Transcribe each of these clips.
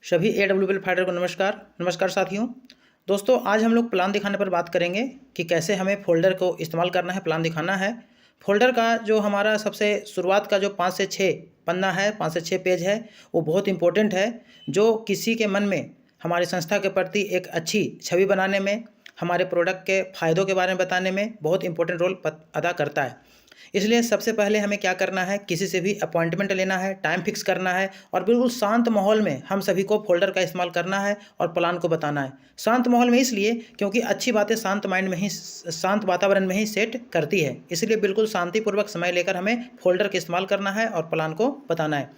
सभी AWL fighter को नमस्कार साथियों। दोस्तों, आज हम लोग प्लान दिखाने पर बात करेंगे कि कैसे हमें फ़ोल्डर को इस्तेमाल करना है, प्लान दिखाना है। फ़ोल्डर का जो हमारा सबसे शुरुआत का जो 5 से 6 पन्ना है, 5 से 6 पेज है, वो बहुत इम्पोर्टेंट है। जो किसी के मन में हमारी संस्था के प्रति एक अच्छी छवि बनाने में, हमारे प्रोडक्ट के फ़ायदों के बारे में बताने में बहुत इंपॉर्टेंट रोल अदा करता है। इसलिए सबसे पहले हमें क्या करना है, किसी से भी अपॉइंटमेंट लेना है, टाइम फिक्स करना है और बिल्कुल शांत माहौल में हम सभी को फ़ोल्डर का इस्तेमाल करना है और प्लान को बताना है। शांत माहौल में इसलिए क्योंकि अच्छी बातें शांत माइंड में ही, शांत वातावरण में ही सेट करती है। इसलिए बिल्कुल शांतिपूर्वक समय लेकर हमें फ़ोल्डर का इस्तेमाल करना है और प्लान को बताना है।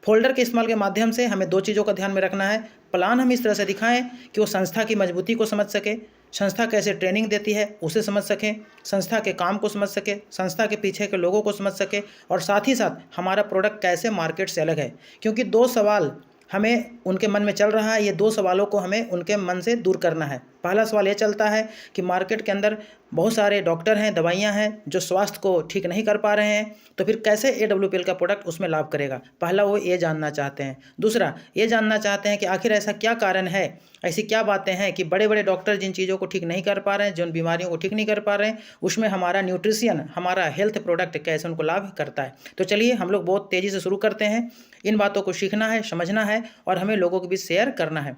फ़ोल्डर के इस्तेमाल के माध्यम से हमें 2 चीज़ों का ध्यान में रखना है। प्लान हम इस तरह से दिखाएं कि वो संस्था की मजबूती को समझ सके, संस्था कैसे ट्रेनिंग देती है उसे समझ सकें, संस्था के काम को समझ सके, संस्था के पीछे के लोगों को समझ सके और साथ ही साथ हमारा प्रोडक्ट कैसे मार्केट से अलग है। क्योंकि 2 सवाल हमें उनके मन में चल रहा है, ये 2 सवालों को हमें उनके मन से दूर करना है। पहला सवाल ये चलता है कि मार्केट के अंदर बहुत सारे डॉक्टर हैं, दवाइयाँ हैं जो स्वास्थ्य को ठीक नहीं कर पा रहे हैं, तो फिर कैसे AWL का प्रोडक्ट उसमें लाभ करेगा। पहला वो ये जानना चाहते हैं। दूसरा ये जानना चाहते हैं कि आखिर ऐसा क्या कारण है, ऐसी क्या बातें हैं कि बड़े बड़े डॉक्टर जिन चीज़ों को ठीक नहीं कर पा रहे हैं, जिन बीमारियों को ठीक नहीं कर पा रहे हैं, उसमें हमारा न्यूट्रिशन, हमारा हेल्थ प्रोडक्ट कैसे उनको लाभ करता है। तो चलिए हम लोग बहुत तेज़ी से शुरू करते हैं। इन बातों को सीखना है, समझना है और हमें लोगों के बीच शेयर करना है।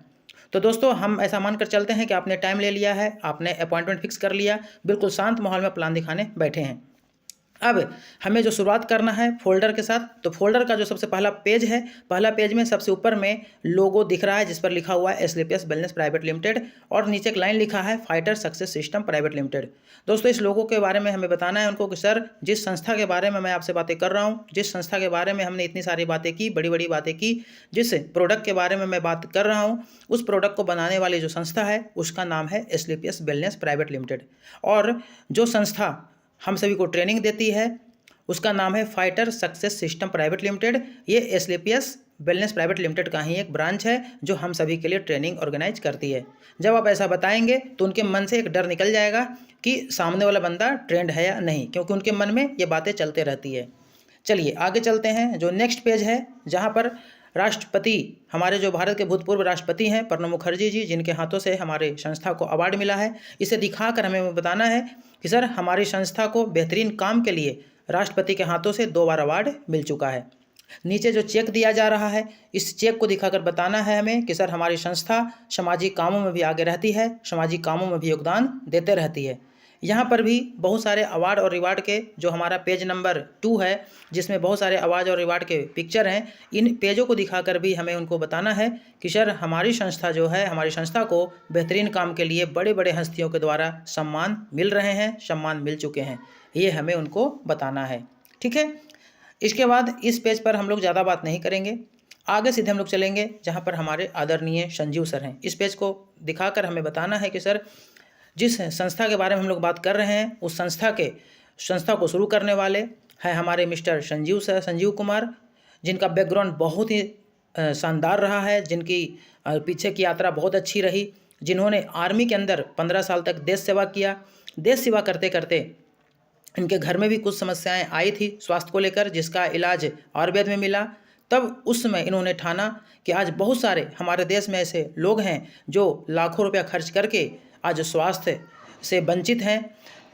तो दोस्तों, हम ऐसा मानकर चलते हैं कि आपने टाइम ले लिया है, आपने अपॉइंटमेंट फिक्स कर लिया, बिल्कुल शांत माहौल में प्लान दिखाने बैठे हैं। अब हमें जो शुरुआत करना है फ़ोल्डर के साथ, तो फ़ोल्डर का जो सबसे पहला पेज है, पहला पेज में सबसे ऊपर में लोगो दिख रहा है जिस पर लिखा हुआ है एस्क्लेपियस वेलनेस प्राइवेट लिमिटेड और नीचे एक लाइन लिखा है fighter success system private limited. दोस्तों, इस लोगो के बारे में हमें बताना है उनको कि सर, जिस संस्था के बारे में मैं आपसे बातें कर रहा हूँ, जिस संस्था के बारे में हमने इतनी सारी बातें की, बड़ी बड़ी बातें की, जिस प्रोडक्ट के बारे में मैं बात कर रहा हूँ, उस प्रोडक्ट को बनाने वाली जो संस्था है उसका नाम है एस्क्लेपियस वेलनेस प्राइवेट लिमिटेड। और जो संस्था हम सभी को ट्रेनिंग देती है उसका नाम है fighter success system private limited. ये एस्क्लेपियस वेलनेस प्राइवेट लिमिटेड का ही एक ब्रांच है जो हम सभी के लिए ट्रेनिंग ऑर्गेनाइज करती है। जब आप ऐसा बताएंगे तो उनके मन से एक डर निकल जाएगा कि सामने वाला बंदा ट्रेंड है या नहीं, क्योंकि उनके मन में ये बातें चलते रहती है। चलिए आगे चलते हैं। जो नेक्स्ट पेज है, जहाँ पर राष्ट्रपति, हमारे जो भारत के भूतपूर्व राष्ट्रपति हैं प्रणब मुखर्जी जी, जिनके हाथों से हमारे संस्था को अवार्ड मिला है, इसे दिखाकर हमें बताना है कि सर, हमारी संस्था को बेहतरीन काम के लिए राष्ट्रपति के हाथों से 2 बार अवार्ड मिल चुका है। नीचे जो चेक दिया जा रहा है, इस चेक को दिखाकर बताना है हमें कि सर, हमारी संस्था सामाजिक कामों में भी आगे रहती है, सामाजिक कामों में भी योगदान देते रहती है। यहाँ पर भी बहुत सारे अवार्ड और रिवार्ड के, जो हमारा पेज नंबर 2 है जिसमें बहुत सारे अवार्ड और रिवार्ड के पिक्चर हैं, इन पेजों को दिखाकर भी हमें उनको बताना है कि सर, हमारी संस्था जो है, हमारी संस्था को बेहतरीन काम के लिए बड़े बड़े हस्तियों के द्वारा सम्मान मिल रहे हैं, सम्मान मिल चुके हैं। ये हमें उनको बताना है। ठीक है। इसके बाद इस पेज पर हम लोग ज़्यादा बात नहीं करेंगे, आगे सीधे हम लोग चलेंगे जहाँ पर हमारे आदरणीय संजीव सर हैं। इस पेज को दिखाकर हमें बताना है कि सर, जिस संस्था के बारे में हम लोग बात कर रहे हैं, उस संस्था को शुरू करने वाले हैं हमारे मिस्टर संजीव कुमार, जिनका बैकग्राउंड बहुत ही शानदार रहा है, जिनकी पीछे की यात्रा बहुत अच्छी रही, जिन्होंने आर्मी के अंदर 15 साल तक देश सेवा किया। देश सेवा करते करते इनके घर में भी कुछ समस्याएं आई थी स्वास्थ्य को लेकर, जिसका इलाज आयुर्वेद में मिला। तब उस समय इन्होंने ठाना कि आज बहुत सारे हमारे देश में ऐसे लोग हैं जो लाखों रुपया खर्च करके आज स्वास्थ्य से वंचित हैं।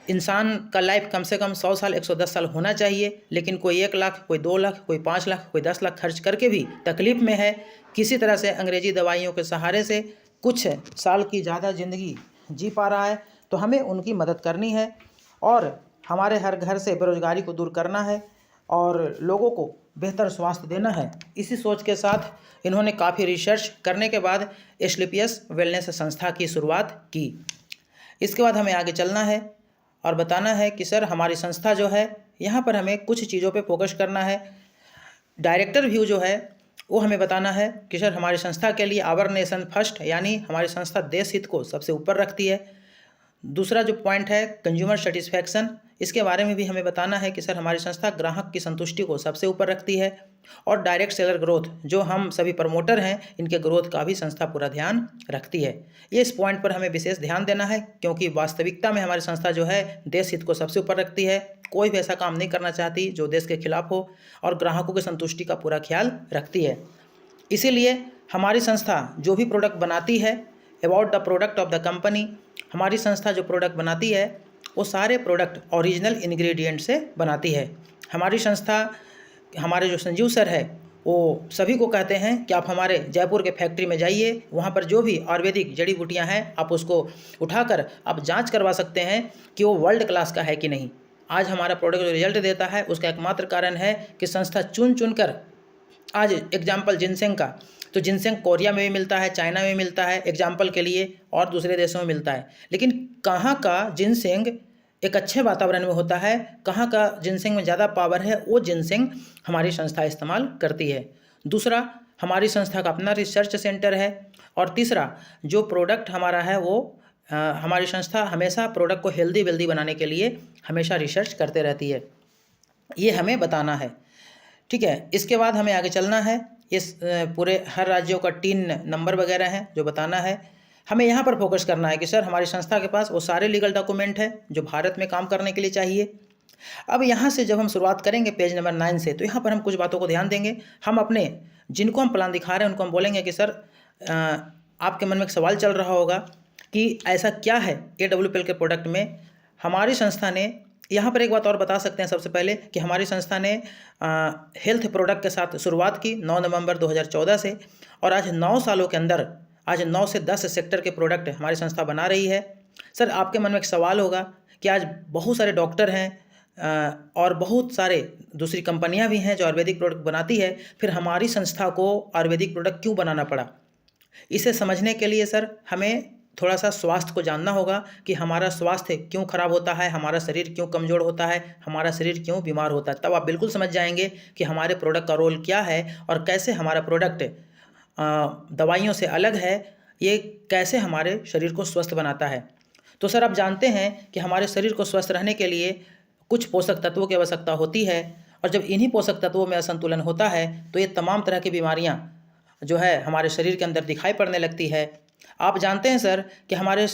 इंसान का लाइफ कम से कम 100 साल, 110 साल होना चाहिए, लेकिन कोई 1 लाख, कोई 2 लाख, कोई 5 लाख, कोई 10 लाख खर्च करके भी तकलीफ़ में है। किसी तरह से अंग्रेजी दवाइयों के सहारे से कुछ साल की ज़्यादा ज़िंदगी जी पा रहा है। तो हमें उनकी मदद करनी है और हमारे हर घर से बेरोजगारी को दूर करना है और लोगों को बेहतर स्वास्थ्य देना है। इसी सोच के साथ इन्होंने काफ़ी रिसर्च करने के बाद एस्क्लेपियस वेलनेस संस्था की शुरुआत की। इसके बाद हमें आगे चलना है और बताना है कि सर, हमारी संस्था जो है, यहाँ पर हमें कुछ चीज़ों पे फोकस करना है। डायरेक्टर व्यू जो है वो हमें बताना है कि सर, हमारी संस्था के लिए आवर नेशन फर्स्ट, यानी हमारी संस्था देश हित को सबसे ऊपर रखती है। दूसरा जो पॉइंट है कंज्यूमर सेटिस्फैक्शन, इसके बारे में भी हमें बताना है कि सर, हमारी संस्था ग्राहक की संतुष्टि को सबसे ऊपर रखती है। और डायरेक्ट सेलर ग्रोथ, जो हम सभी प्रमोटर हैं, इनके ग्रोथ का भी संस्था पूरा ध्यान रखती है। ये इस पॉइंट पर हमें विशेष ध्यान देना है, क्योंकि वास्तविकता में हमारी संस्था जो है देश हित को सबसे ऊपर रखती है। कोई भी ऐसा काम नहीं करना चाहती जो देश के खिलाफ हो और ग्राहकों की संतुष्टि का पूरा ख्याल रखती है। इसीलिए हमारी संस्था जो भी प्रोडक्ट बनाती है, about the product of the company, हमारी संस्था जो प्रोडक्ट बनाती है वो सारे प्रोडक्ट ओरिजिनल इंग्रेडिएंट से बनाती है। हमारी संस्था, हमारे जो संजीव सर है वो सभी को कहते हैं कि आप हमारे जयपुर के फैक्ट्री में जाइए, वहाँ पर जो भी आयुर्वेदिक जड़ी बूटियाँ हैं आप उसको उठाकर आप जांच करवा सकते हैं कि वो वर्ल्ड क्लास का है कि नहीं। आज हमारा प्रोडक्ट जो रिजल्ट देता है उसका एकमात्र कारण है कि संस्था चुन चुन कर, आज एग्जाम्पल जिनसेंग का, तो जिनसेंग कोरिया में भी मिलता है, चाइना में मिलता है एग्जाम्पल के लिए, और दूसरे देशों में मिलता है, लेकिन कहाँ का जिनसेंग एक अच्छे वातावरण में होता है, कहाँ का जिनसेंग में ज़्यादा पावर है, वो जिनसेंग हमारी संस्था इस्तेमाल करती है। दूसरा, हमारी संस्था का अपना रिसर्च सेंटर है। और तीसरा, जो प्रोडक्ट हमारा है वो हमारी संस्था हमेशा प्रोडक्ट को हेल्दी वेल्दी बनाने के लिए हमेशा रिसर्च करते रहती है, ये हमें बताना है। ठीक है, इसके बाद हमें आगे चलना है। इस पूरे हर राज्यों का 3 नंबर वगैरह हैं जो बताना है। हमें यहाँ पर फोकस करना है कि सर हमारी संस्था के पास वो सारे लीगल डॉक्यूमेंट है जो भारत में काम करने के लिए चाहिए। अब यहाँ से जब हम शुरुआत करेंगे पेज नंबर 9 से, तो यहाँ पर हम कुछ बातों को ध्यान देंगे। हम अपने जिनको हम प्लान दिखा रहे हैं उनको हम बोलेंगे कि सर आपके मन में एक सवाल चल रहा होगा कि ऐसा क्या है AWPL के प्रोडक्ट में। हमारी संस्था ने, यहाँ पर एक बात और बता सकते हैं सबसे पहले कि हमारी संस्था ने हेल्थ प्रोडक्ट के साथ शुरुआत की 9 नवंबर 2014 से, और आज 9 सालों के अंदर आज 9 से 10 सेक्टर के प्रोडक्ट हमारी संस्था बना रही है। सर आपके मन में एक सवाल होगा कि आज बहुत सारे डॉक्टर हैं और बहुत सारे दूसरी कंपनियां भी हैं जो आयुर्वेदिक प्रोडक्ट बनाती है, फिर हमारी संस्था को आयुर्वेदिक प्रोडक्ट क्यों बनाना पड़ा। इसे समझने के लिए सर हमें थोड़ा सा स्वास्थ्य को जानना होगा कि हमारा स्वास्थ्य क्यों खराब होता है, हमारा शरीर क्यों कमज़ोर होता है, हमारा शरीर क्यों बीमार होता है। तब आप बिल्कुल समझ जाएंगे कि हमारे प्रोडक्ट का रोल क्या है और कैसे हमारा प्रोडक्ट दवाइयों से अलग है, ये कैसे हमारे शरीर को स्वस्थ बनाता है। तो सर आप जानते हैं कि हमारे शरीर को स्वस्थ रहने के लिए कुछ पोषक तत्वों की आवश्यकता होती है, और जब इन्हीं पोषक तत्वों में असंतुलन होता है तो ये तमाम तरह की बीमारियां जो है हमारे शरीर के अंदर दिखाई पड़ने लगती है। आप जानते हैं सर कि हमारा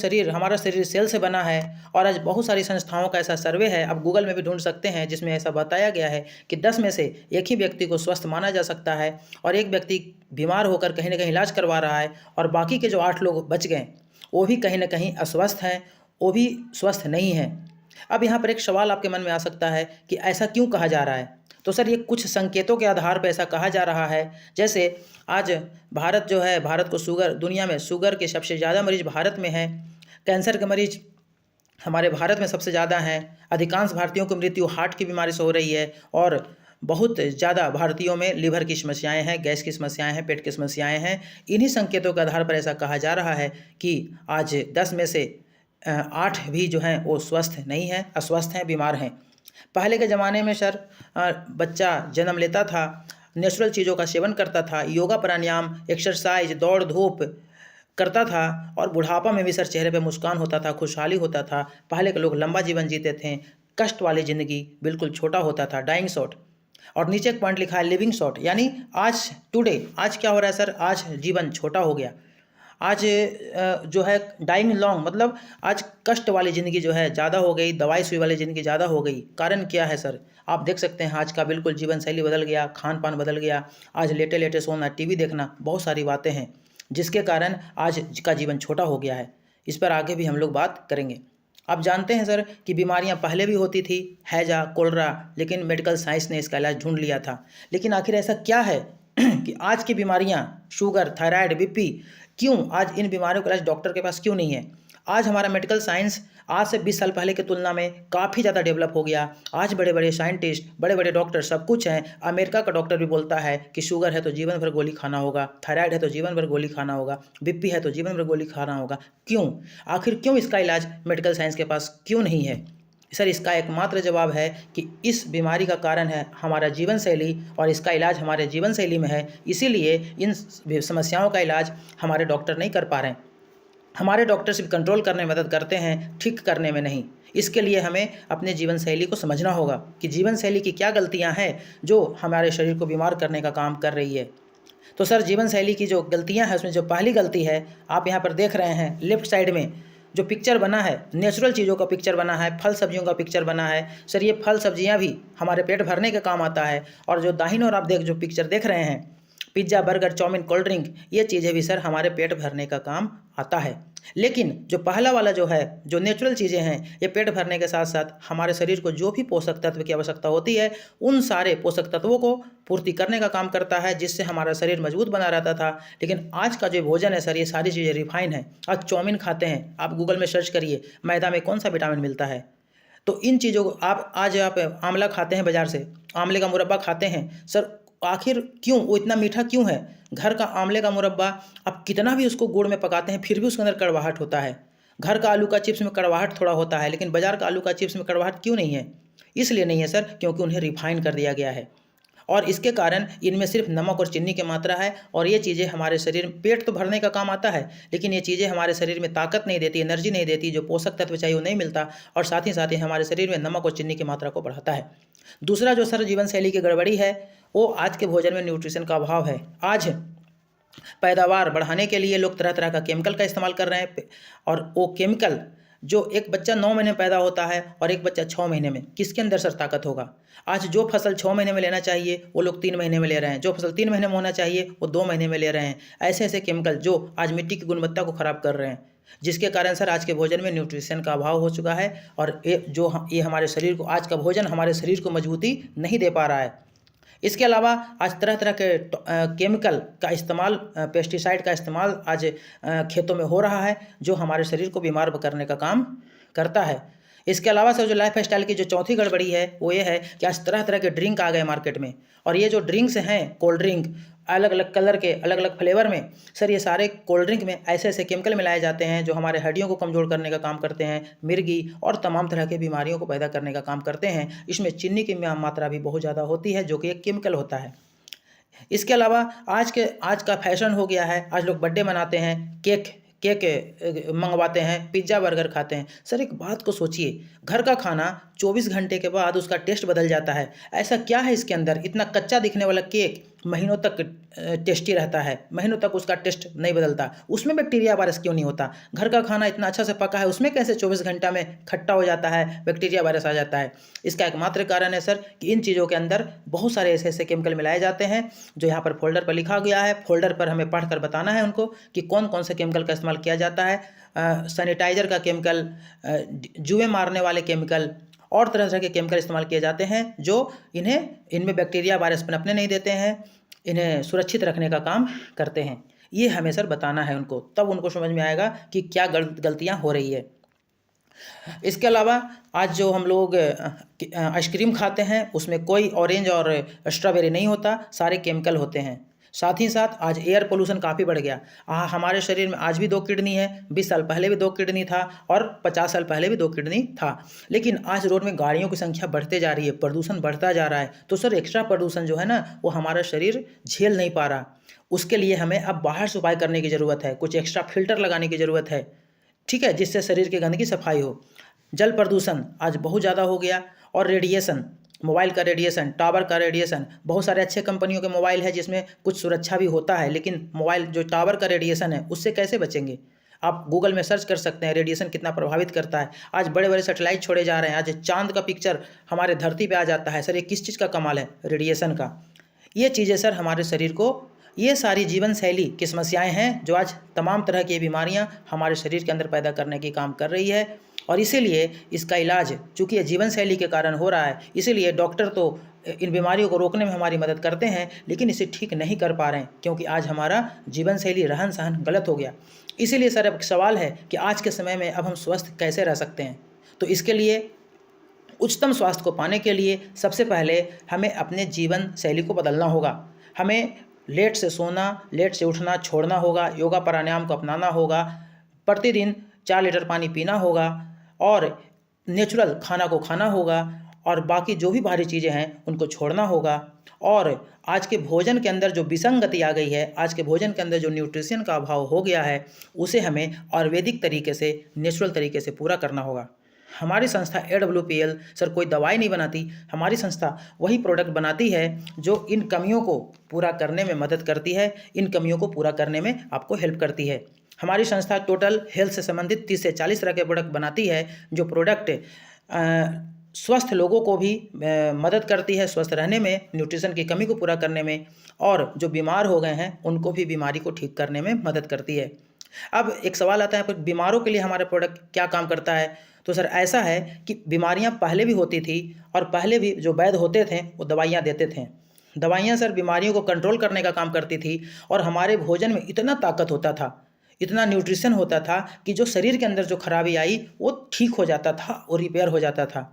शरीर सेल से बना है, और आज बहुत सारी संस्थाओं का ऐसा सर्वे है, आप गूगल में भी ढूंढ सकते हैं, जिसमें ऐसा बताया गया है कि 10 में से एक ही व्यक्ति को स्वस्थ माना जा सकता है, और एक व्यक्ति बीमार होकर कहीं ना कहीं इलाज करवा रहा है, और बाकी के जो 8 लोग बच गए वो भी कहीं ना कहीं अस्वस्थ हैं, वो भी स्वस्थ नहीं हैं। अब यहाँ पर एक सवाल आपके मन में आ सकता है कि ऐसा क्यों कहा जा रहा है। तो सर ये कुछ संकेतों के आधार पर ऐसा कहा जा रहा है। जैसे आज भारत जो है, भारत को शुगर, दुनिया में शुगर के सबसे ज़्यादा मरीज भारत में हैं, कैंसर के मरीज हमारे भारत में सबसे ज़्यादा हैं, अधिकांश भारतीयों की मृत्यु हार्ट की बीमारी से हो रही है, और बहुत ज़्यादा भारतीयों में लीवर की समस्याएं हैं, गैस की समस्याएं हैं, पेट की समस्याएं हैं। इन्हीं संकेतों के आधार पर ऐसा कहा जा रहा है कि आज 10 में से 8 भी जो हैं वो स्वस्थ नहीं हैं, अस्वस्थ हैं, बीमार हैं। पहले के ज़माने में सर बच्चा जन्म लेता था, नेचुरल चीज़ों का सेवन करता था, योगा प्राणायाम, एक्सरसाइज, दौड़ धूप करता था, और बुढ़ापा में भी सर चेहरे पे मुस्कान होता था, खुशहाली होता था। पहले के लोग लंबा जीवन जीते थे, कष्ट वाली ज़िंदगी, बिल्कुल छोटा होता था, डाइंग शॉट। और नीचे एक पॉइंट लिखा है लिविंग शॉट, यानी आज टुडे, आज क्या हो रहा है सर, आज जीवन छोटा हो गया। आज जो है डाइंग लॉन्ग, मतलब आज कष्ट वाली ज़िंदगी जो है ज़्यादा हो गई, दवाई सुई वाली ज़िंदगी ज़्यादा हो गई। कारण क्या है सर, आप देख सकते हैं आज का बिल्कुल जीवन शैली बदल गया, खान पान बदल गया। आज लेटे लेटे सोना, टीवी देखना, बहुत सारी बातें हैं जिसके कारण आज का जीवन छोटा हो गया है। इस पर आगे भी हम लोग बात करेंगे। आप जानते हैं सर कि बीमारियां पहले भी होती थी, हैजा, कोलरा, लेकिन मेडिकल साइंस ने इसका इलाज ढूंढ लिया था। लेकिन आखिर ऐसा क्या है कि आज की बीमारियां, शुगर, थायराइड, बीपी, क्यों आज इन बीमारियों का इलाज डॉक्टर के पास क्यों नहीं है। आज हमारा मेडिकल साइंस आज से 20 साल पहले की तुलना में काफ़ी ज़्यादा डेवलप हो गया। आज बड़े बड़े साइंटिस्ट, बड़े बड़े डॉक्टर सब कुछ हैं। अमेरिका का डॉक्टर भी बोलता है कि शुगर है तो जीवन भर गोली खाना होगा, थायराइड है तो जीवन भर गोली खाना होगा, बीपी है तो जीवन भर गोली खाना होगा। क्यों, आखिर क्यों इसका इलाज मेडिकल साइंस के पास क्यों नहीं है। सर इसका एकमात्र जवाब है कि इस बीमारी का कारण है हमारा जीवन शैली, और इसका इलाज हमारे जीवन शैली में है। इसीलिए इन समस्याओं का इलाज हमारे डॉक्टर नहीं कर पा रहे हैं। हमारे डॉक्टर सिर्फ कंट्रोल करने में मदद करते हैं, ठीक करने में नहीं। इसके लिए हमें अपने जीवन शैली को समझना होगा कि जीवन शैली की क्या गलतियां हैं जो हमारे शरीर को बीमार करने का काम कर रही है। तो सर जीवन शैली की जो गलतियां हैं उसमें जो पहली गलती है, आप यहाँ पर देख रहे हैं लेफ्ट साइड में जो पिक्चर बना है, नेचुरल चीज़ों का पिक्चर बना है, फल सब्जियों का पिक्चर बना है। सर ये फल सब्जियां भी हमारे पेट भरने के काम आता है। और जो दाहिनी ओर आप जो पिक्चर देख रहे हैं pizza, burger, chow mein, cold drink, ये चीज़ें भी सर हमारे पेट भरने का काम आता है। लेकिन जो पहला वाला जो है, जो नेचुरल चीज़ें हैं, ये पेट भरने के साथ साथ हमारे शरीर को जो भी पोषक तत्व की आवश्यकता होती है, उन सारे पोषक तत्वों को पूर्ति करने का काम करता है, जिससे हमारा शरीर मजबूत बना रहता था। लेकिन आज का जो भोजन है सर, ये सारी चीज़ें रिफाइन है। आज चाउमीन खाते हैं, आप गूगल में सर्च करिए, मैदा में कौन सा विटामिन मिलता है। तो इन चीज़ों को आप आंवला खाते हैं बाज़ार से, आंवले का मुरब्बा खाते हैं सर, आखिर क्यों वो इतना मीठा क्यों है? घर का आंवले का मुरब्बा आप कितना भी उसको गुड़ में पकाते हैं, फिर भी उसके अंदर कड़वाहट होता है। घर का आलू का चिप्स में कड़वाहट थोड़ा होता है, लेकिन बाज़ार का आलू का चिप्स में कड़वाहट क्यों नहीं है? इसलिए नहीं है सर, क्योंकि उन्हें रिफाइन कर दिया गया है और इसके कारण इनमें सिर्फ नमक और चीनी की मात्रा है। और ये चीज़ें हमारे शरीर में पेट तो भरने का काम आता है, लेकिन ये चीज़ें हमारे शरीर में ताकत नहीं देती, एनर्जी नहीं देती, जो पोषक तत्व चाहिए वो नहीं मिलता, और साथ ही हमारे शरीर में नमक और चीनी की मात्रा को बढ़ाता है। दूसरा जो सर जीवन शैली की गड़बड़ी है, वो आज के भोजन में न्यूट्रिशन का अभाव है। आज पैदावार बढ़ाने के लिए लोग तरह तरह का केमिकल का इस्तेमाल कर रहे हैं, और वो केमिकल जो एक बच्चा 9 महीने में पैदा होता है और एक बच्चा 6 महीने में, किसके अंदर सर ताकत होगा? आज जो फसल 6 महीने में लेना चाहिए वो लोग 3 महीने में ले रहे हैं, जो फसल 3 महीने में होना चाहिए वो 2 महीने में ले रहे हैं। ऐसे ऐसे केमिकल जो आज मिट्टी की गुणवत्ता को ख़राब कर रहे हैं, जिसके कारण सर आज के भोजन में न्यूट्रिशन का अभाव हो चुका है, और ये हमारे शरीर को, आज का भोजन हमारे शरीर को मजबूती नहीं दे पा रहा है। इसके अलावा आज तरह तरह के केमिकल का इस्तेमाल, पेस्टिसाइड का इस्तेमाल आज खेतों में हो रहा है, जो हमारे शरीर को बीमार करने का काम करता है। इसके अलावा सर जो लाइफ स्टाइल की जो चौथी गड़बड़ी है वो ये है कि आज तरह तरह के ड्रिंक आ गए मार्केट में, और ये जो ड्रिंक्स हैं, कोल्ड ड्रिंक, अलग अलग कलर के, अलग अलग फ्लेवर में सर, ये सारे कोल्ड ड्रिंक में ऐसे ऐसे केमिकल मिलाए जाते हैं जो हमारे हड्डियों को कमज़ोर करने का काम करते हैं, मिर्गी और तमाम तरह की बीमारियों को पैदा करने का काम करते हैं। इसमें चीनी की मात्रा भी बहुत ज़्यादा होती है, जो कि एक केमिकल होता है। इसके अलावा आज का फैशन हो गया है, आज लोग बर्थडे मनाते हैं, केक मंगवाते हैं, पिज्ज़ा बर्गर खाते हैं। सर एक बात को सोचिए, घर का खाना 24 घंटे के बाद उसका टेस्ट बदल जाता है। ऐसा क्या है इसके अंदर? इतना कच्चा दिखने वाला केक महीनों तक टेस्टी रहता है, महीनों तक उसका टेस्ट नहीं बदलता। उसमें बैक्टीरिया वायरस क्यों नहीं होता? घर का खाना इतना अच्छा से पका है, उसमें कैसे 24 घंटा में खट्टा हो जाता है, बैक्टीरिया वायरस आ जाता है? इसका एकमात्र कारण है सर कि इन चीज़ों के अंदर बहुत सारे ऐसे ऐसे केमिकल मिलाए जाते हैं, जो यहाँ पर फोल्डर पर लिखा गया है। फोल्डर पर हमें पढ़कर बताना है उनको कि कौन कौन से केमिकल का इस्तेमाल किया जाता है। सैनिटाइज़र का केमिकल, जुए मारने वाले केमिकल और तरह तरह के केमिकल इस्तेमाल किए जाते हैं, जो इनमें बैक्टीरिया वायरस पनपने नहीं देते हैं, इन्हें सुरक्षित रखने का काम करते हैं। ये हमें सर बताना है उनको, तब उनको समझ में आएगा कि क्या गलतियाँ हो रही है। इसके अलावा आज जो हम लोग आइसक्रीम खाते हैं, उसमें कोई ऑरेंज और स्ट्रॉबेरी नहीं होता, सारे केमिकल होते हैं। साथ ही साथ आज एयर पोल्यूशन काफ़ी बढ़ गया। हमारे शरीर में आज भी 2 किडनी है, 20 साल पहले भी 2 किडनी था, और 50 साल पहले भी 2 किडनी था। लेकिन आज रोड में गाड़ियों की संख्या बढ़ते जा रही है, प्रदूषण बढ़ता जा रहा है, तो सर एक्स्ट्रा प्रदूषण जो है ना, वो हमारा शरीर झेल नहीं पा रहा। उसके लिए हमें अब बाहर से उपाय करने की ज़रूरत है, कुछ एक्स्ट्रा फिल्टर लगाने की ज़रूरत है, ठीक है, जिससे शरीर की गंदगी सफाई हो। जल प्रदूषण आज बहुत ज़्यादा हो गया, और रेडिएशन, मोबाइल का रेडिएशन, टावर का रेडिएशन, बहुत सारे अच्छे कंपनियों के मोबाइल है जिसमें कुछ सुरक्षा भी होता है, लेकिन मोबाइल जो टावर का रेडिएशन है उससे कैसे बचेंगे? आप गूगल में सर्च कर सकते हैं रेडिएशन कितना प्रभावित करता है। आज बड़े बड़े सैटेलाइट छोड़े जा रहे हैं, आज चांद का पिक्चर हमारे धरती पे आ जाता है। सर ये किस चीज़ का कमाल है? रेडिएशन का। ये चीज़ें सर हमारे शरीर को, ये सारी जीवन शैली की समस्याएँ हैं जो आज तमाम तरह की बीमारियाँ हमारे शरीर के अंदर पैदा करने की काम कर रही है। और इसीलिए इसका इलाज, चूँकि ये जीवन शैली के कारण हो रहा है, इसीलिए डॉक्टर तो इन बीमारियों को रोकने में हमारी मदद करते हैं, लेकिन इसे ठीक नहीं कर पा रहे हैं, क्योंकि आज हमारा जीवन शैली, रहन सहन गलत हो गया। इसीलिए सर अब सवाल है कि आज के समय में अब हम स्वस्थ कैसे रह सकते हैं? तो इसके लिए, उच्चतम स्वास्थ्य को पाने के लिए सबसे पहले हमें अपने जीवन शैली को बदलना होगा। हमें लेट से सोना, लेट से उठना छोड़ना होगा, योगा प्राणायाम को अपनाना होगा, प्रतिदिन 4 लीटर पानी पीना होगा, और नेचुरल खाना को खाना होगा, और बाकी जो भी भारी चीज़ें हैं उनको छोड़ना होगा। और आज के भोजन के अंदर जो विसंगति आ गई है, आज के भोजन के अंदर जो न्यूट्रिशन का अभाव हो गया है, उसे हमें आयुर्वेदिक तरीके से, नेचुरल तरीके से पूरा करना होगा। हमारी संस्था AWPL सर कोई दवाई नहीं बनाती, हमारी संस्था वही प्रोडक्ट बनाती है जो इन कमियों को पूरा करने में मदद करती है, इन कमियों को पूरा करने में आपको हेल्प करती है। हमारी संस्था टोटल हेल्थ से संबंधित 30 से 40 तरह के प्रोडक्ट बनाती है, जो प्रोडक्ट स्वस्थ लोगों को भी मदद करती है स्वस्थ रहने में, न्यूट्रिशन की कमी को पूरा करने में, और जो बीमार हो गए हैं उनको भी बीमारी को ठीक करने में मदद करती है। अब एक सवाल आता है पर बीमारों के लिए हमारा प्रोडक्ट क्या काम करता है? तो सर ऐसा है कि बीमारियां पहले भी होती थी और पहले भी जो वैद्य होते थे वो दवाइयां देते थे। दवाइयां सर बीमारियों को कंट्रोल करने का काम करती थी और हमारे भोजन में इतना ताकत होता था, इतना न्यूट्रिशन होता था कि जो शरीर के अंदर जो खराबी आई वो ठीक हो जाता था और रिपेयर हो जाता था।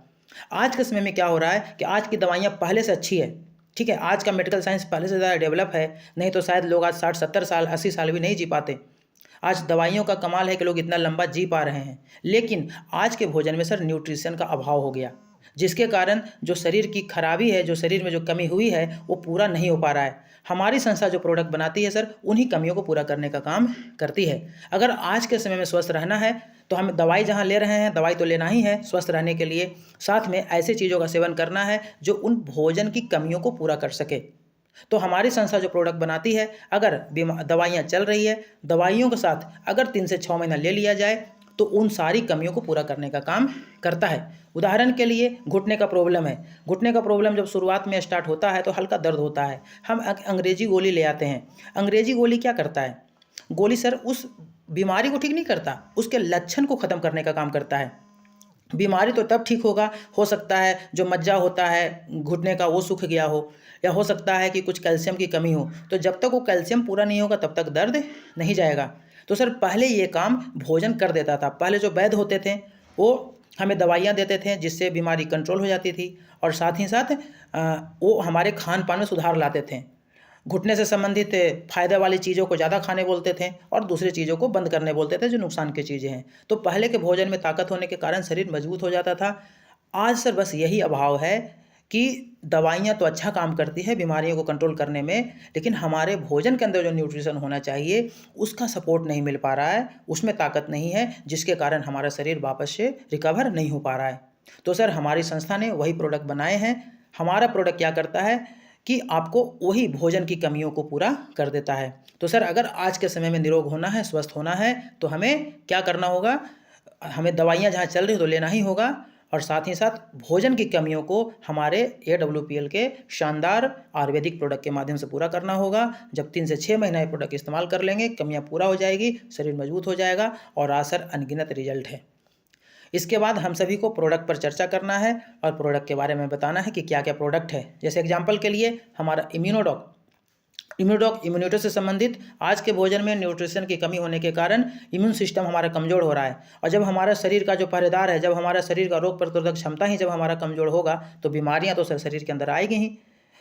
आज के समय में क्या हो रहा है कि आज की दवाइयाँ पहले से अच्छी है, ठीक है, आज का मेडिकल साइंस पहले से ज़्यादा डेवलप है, नहीं तो शायद लोग आज 60-70 साल 80 साल भी नहीं जी पाते। आज दवाइयों का कमाल है कि लोग इतना लंबा जी पा रहे हैं, लेकिन आज के भोजन में सर न्यूट्रिशन का अभाव हो गया, जिसके कारण जो शरीर की खराबी है, जो शरीर में जो कमी हुई है वो पूरा नहीं हो पा रहा है। हमारी संस्था जो प्रोडक्ट बनाती है सर उन्हीं कमियों को पूरा करने का काम करती है। अगर आज के समय में स्वस्थ रहना है तो हम दवाई जहाँ ले रहे हैं, दवाई तो लेना ही है स्वस्थ रहने के लिए, साथ में ऐसे चीज़ों का सेवन करना है जो उन भोजन की कमियों को पूरा कर सके। तो हमारी संस्था जो प्रोडक्ट बनाती है, अगर दवाइयाँ चल रही है, दवाइयों के साथ अगर 3 से 6 महीना ले लिया जाए तो उन सारी कमियों को पूरा करने का काम करता है। उदाहरण के लिए घुटने का प्रॉब्लम है, घुटने का प्रॉब्लम जब शुरुआत में स्टार्ट होता है तो हल्का दर्द होता है, हम अंग्रेजी गोली ले आते हैं। अंग्रेजी गोली क्या करता है? गोली सर उस बीमारी को ठीक नहीं करता, उसके लक्षण को ख़त्म करने का काम करता है। बीमारी तो तब ठीक होगा, हो सकता है जो मज्जा होता है घुटने का वो सूख गया हो, या हो सकता है कि कुछ कैल्शियम की कमी हो, तो जब तक वो कैल्शियम पूरा नहीं होगा तब तक दर्द नहीं जाएगा। तो सर पहले ये काम भोजन कर देता था। पहले जो वैद्य होते थे वो हमें दवाइयाँ देते थे जिससे बीमारी कंट्रोल हो जाती थी, और साथ ही साथ वो हमारे खान पान में सुधार लाते थे। घुटने से संबंधित फ़ायदे वाली चीज़ों को ज़्यादा खाने बोलते थे और दूसरी चीज़ों को बंद करने बोलते थे जो नुकसान की चीज़ें हैं। तो पहले के भोजन में ताकत होने के कारण शरीर मजबूत हो जाता था। आज सर बस यही अभाव है कि दवाइयाँ तो अच्छा काम करती है बीमारियों को कंट्रोल करने में, लेकिन हमारे भोजन के अंदर जो न्यूट्रिशन होना चाहिए उसका सपोर्ट नहीं मिल पा रहा है, उसमें ताकत नहीं है, जिसके कारण हमारा शरीर वापस से रिकवर नहीं हो पा रहा है। तो सर हमारी संस्था ने वही प्रोडक्ट बनाए हैं। हमारा प्रोडक्ट क्या करता है कि आपको वही भोजन की कमियों को पूरा कर देता है। तो सर अगर आज के समय में निरोग होना है, स्वस्थ होना है, तो हमें क्या करना होगा? हमें दवाइयाँ जहाँ चल रही हो तो लेना ही होगा, और साथ ही साथ भोजन की कमियों को हमारे AWPL के शानदार आयुर्वेदिक प्रोडक्ट के माध्यम से पूरा करना होगा। जब 3 से 6 महीना ये प्रोडक्ट इस्तेमाल कर लेंगे, कमियाँ पूरा हो जाएगी, शरीर मजबूत हो जाएगा और आज सर अनगिनत रिजल्ट है। इसके बाद हम सभी को प्रोडक्ट पर चर्चा करना है और प्रोडक्ट के बारे में बताना है कि क्या क्या प्रोडक्ट है। जैसे एग्जांपल के लिए हमारा इम्यूनोडॉक इम्यूनिटी से संबंधित। आज के भोजन में न्यूट्रिशन की कमी होने के कारण इम्यून सिस्टम हमारा कमज़ोर हो रहा है, और जब हमारा शरीर का जो पहरेदार है, जब हमारा शरीर का रोग प्रतिरोधक क्षमता ही जब हमारा कमज़ोर होगा तो बीमारियाँ तो शरीर के अंदर आएगी ही।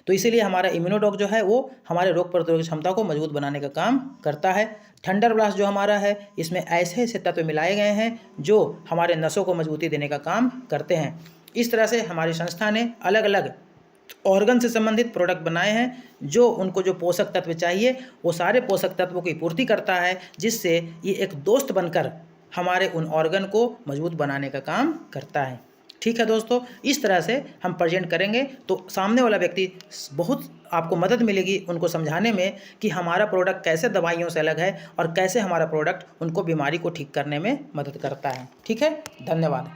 तो इसीलिए हमारा इम्यूनोडॉक जो है वो हमारे रोग प्रतिरोधक क्षमता को मजबूत बनाने का काम करता है। थंडर ब्लास्ट जो हमारा है, इसमें ऐसे ऐसे तत्व मिलाए गए हैं जो हमारे नसों को मजबूती देने का काम करते हैं। इस तरह से हमारी संस्था ने अलग अलग ऑर्गन से संबंधित प्रोडक्ट बनाए हैं जो उनको जो पोषक तत्व चाहिए वो सारे पोषक तत्वों की पूर्ति करता है, जिससे ये एक दोस्त बनकर हमारे उन ऑर्गन को मजबूत बनाने का काम करता है। ठीक है दोस्तों, इस तरह से हम प्रेजेंट करेंगे तो सामने वाला व्यक्ति बहुत आपको मदद मिलेगी उनको समझाने में कि हमारा प्रोडक्ट कैसे दवाइयों से अलग है और कैसे हमारा प्रोडक्ट उनको बीमारी को ठीक करने में मदद करता है। ठीक है, धन्यवाद।